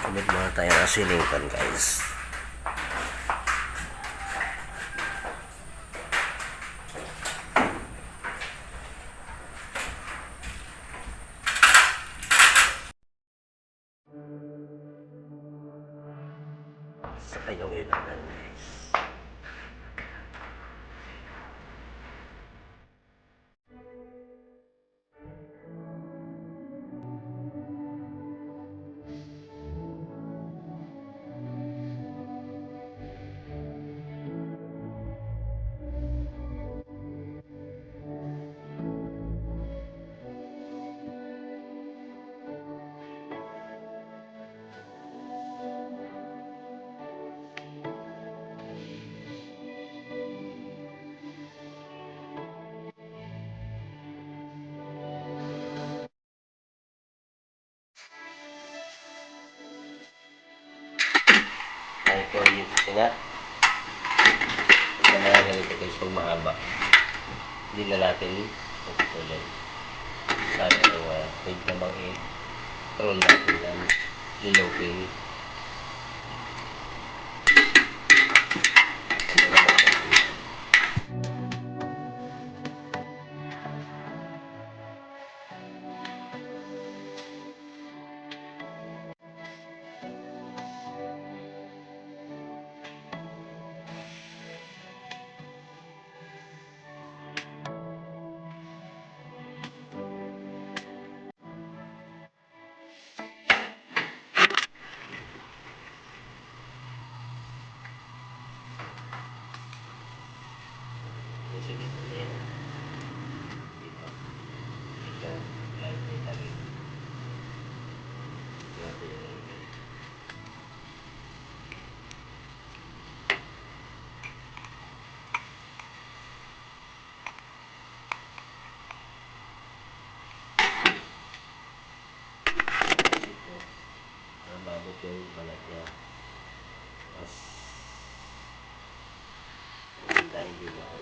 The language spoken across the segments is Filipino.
Kumit muna tayo ng ceiling fan, guys. Sa kayong ilagan, guys. Ay, ko yun nga. Ito na ganito, guys, pag mahaba. Hindi na natin pagpapulay. Sana yung pwede namang i-roll natin ng liloping. Mabot yung balat niya. Mas dahil din ako.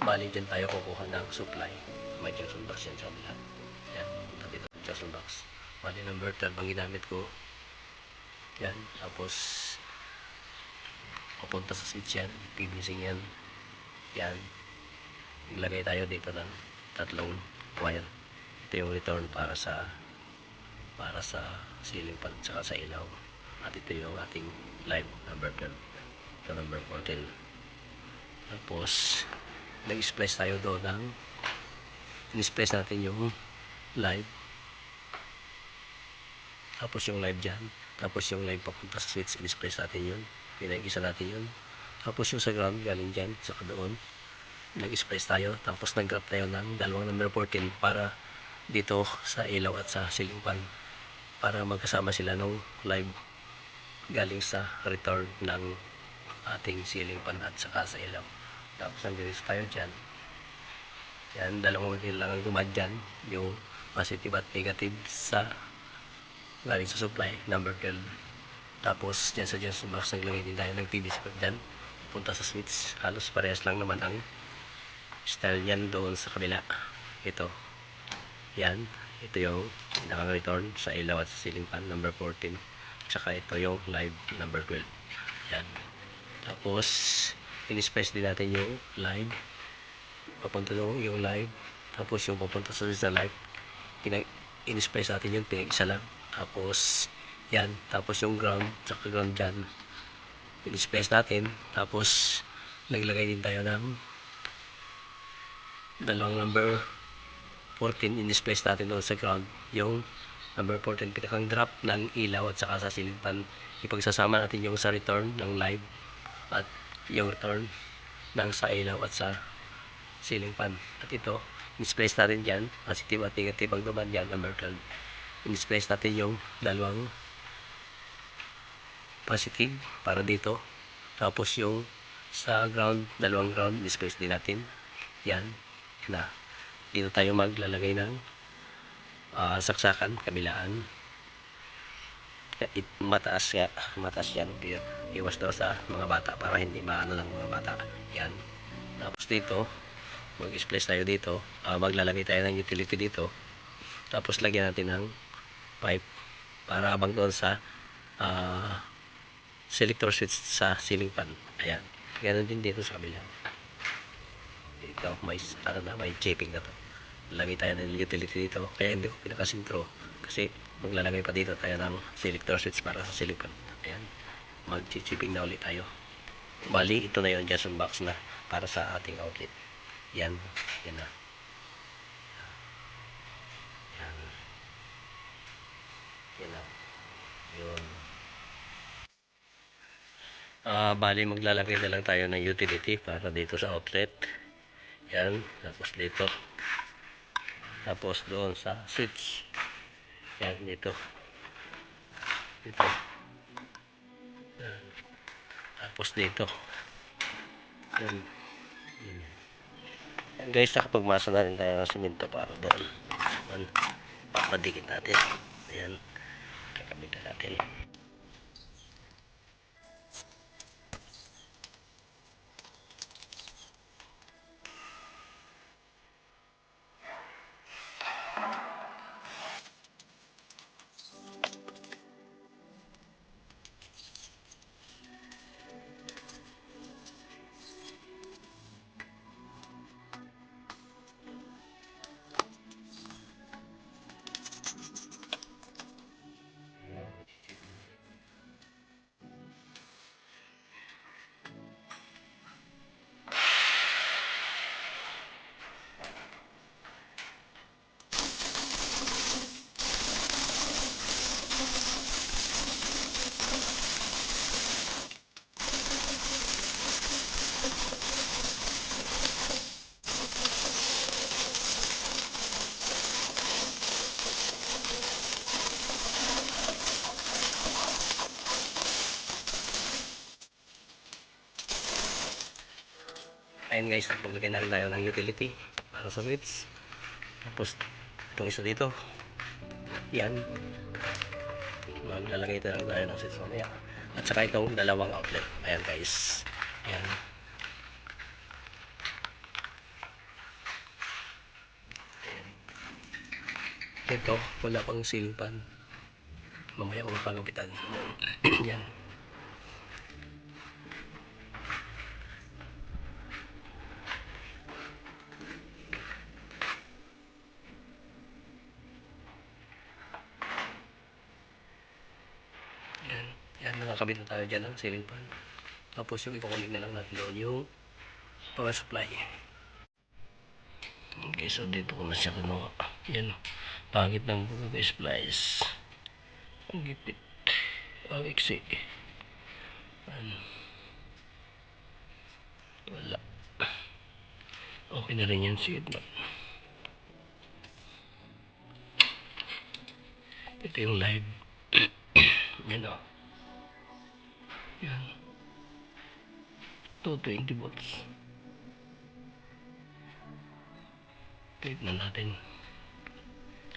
Bali dyan tayo kukuha ng supply. May Johnson box yan sa kabila. Yan, punta dito ng Johnson box. Bali number 12 ang ginamit ko. Yan, tapos papunta sa switch yan, PVC yan. Yan, ilagay tayo dito ng tatlong wire. Ito yung return para sa ceiling fan at sa ilaw. At ito yung ating live number 12 sa number 14. Tapos nag-splice tayo doon ng in-splice natin yung live, tapos yung live dyan, tapos yung live papunta sa switch, in-splice natin yun, pinag-isa natin yun, tapos yung sa ground galing dyan, saka doon nag-splice tayo, tapos nag-grab tayo ng dalawang number 14 para dito sa ilaw at sa ceiling fan para magkasama sila ng live galing sa return ng ating ceiling fan at saka sa ilaw. Tapos nag-release tayo dyan. Yan, dalawang wheel lang ang dumadyan, yung positive at negative sa galing sa supply, number 12. Tapos dyan sa Johnson box, naglagay din tayo ng PVC pipe dyan, punta sa switch. Halos parehas lang naman ang style yan doon sa kabila. Ito, yan, ito yung pinaka-return sa ilaw at sa ceiling fan, number 14. Tsaka ito yung live, number 12. Yan. Tapos, in-space din natin yung live papunta doon yung live. Tapos yung papunta sa live, in-splice natin yun, pinag-isa lang. Tapos, yan. Tapos yung ground, tsaka ground dyan, in-splice natin. Tapos, naglagay din tayo ng dalawang number 14, in-splice natin doon sa ground. Yung number 14, pinakang drop ng ilaw at saka sa ceiling fan. Ipagsasama natin yung sa return ng live at yung return ng sa ilaw at sa ceiling fan. At ito, in-splice natin dyan, positive at negative ang duman dyan, number 12. In-splice natin yung dalawang positive para dito. Tapos yung sa ground, dalawang ground, in-splice din natin. Yan, na. Dito tayo maglalagay ng saksakan, kabilaan. Mataas yan. Iwas daw sa mga bata para hindi maano ng mga bata. Yan. Tapos dito, mag-splice tayo dito. Maglalagay tayo ng utility dito. Tapos lagyan natin ng pipe para abang doon sa selector switch sa ceiling fan. Ayan. Ganun din dito sa kabila. Dito, may chipping na to. Lagay tayo ng utility dito. Kaya hindi ko pinakasintro. Kasi maglalagay pa dito tayo ng selector switch para sa ceiling fan. Ayan. Mag-chipping na ulit tayo. Bali, ito na yung junction box na para sa ating outlet. Yan. Yan na. Yan. Yan na. Yun. Bali, maglalagay na lang tayo ng utility para dito sa outlet. Yan. Tapos dito. Tapos doon sa switch. Yan, dito. Dito. Yan. Tapos dito. Yan. Yan guys, nakapagmasa na rin tayo ng simento para doon. Yan. Papadikit natin. Ayan. Kakabit na natin. Ayan guys, paglagay na rin tayo ng utility para sa switch. Tapos itong isa dito. Yan. Maglalagay tayo ng switch mamaya. At saka itong dalawang outlet. Ayan guys. Ayan. Ito, wala pang ceiling fan. Mamaya ko pagapitan. Yan. Yan, nakakabit na tayo dyan ng ceiling fan. Tapos yung ipakulig na lang natin doon yung power supply. Okay, so dito ko na siya kinuha. Yan, pangit ng pagkaka-splice. Ang gipit. Ang iksi. Wala. Okay na rin yan, sige man. Ito yung live. Yan o. Yan. 220 volts. Click na natin.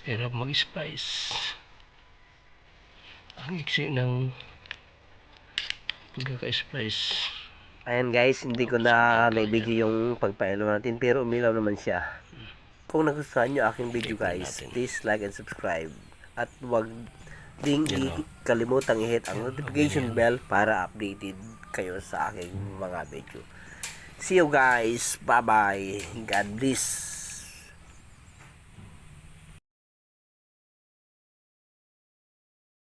Hirap mag-spice. Ang iksi ng pagkaka-spice. Ayan guys, hindi ko na video yung pagpailo natin pero umilaw naman siya. Kung nagustuhan nyo aking video guys, please like and subscribe. At huwag ding kalimutang i-hit ang notification bell para updated kayo sa aking mga video. See you guys. Bye-bye. God bless.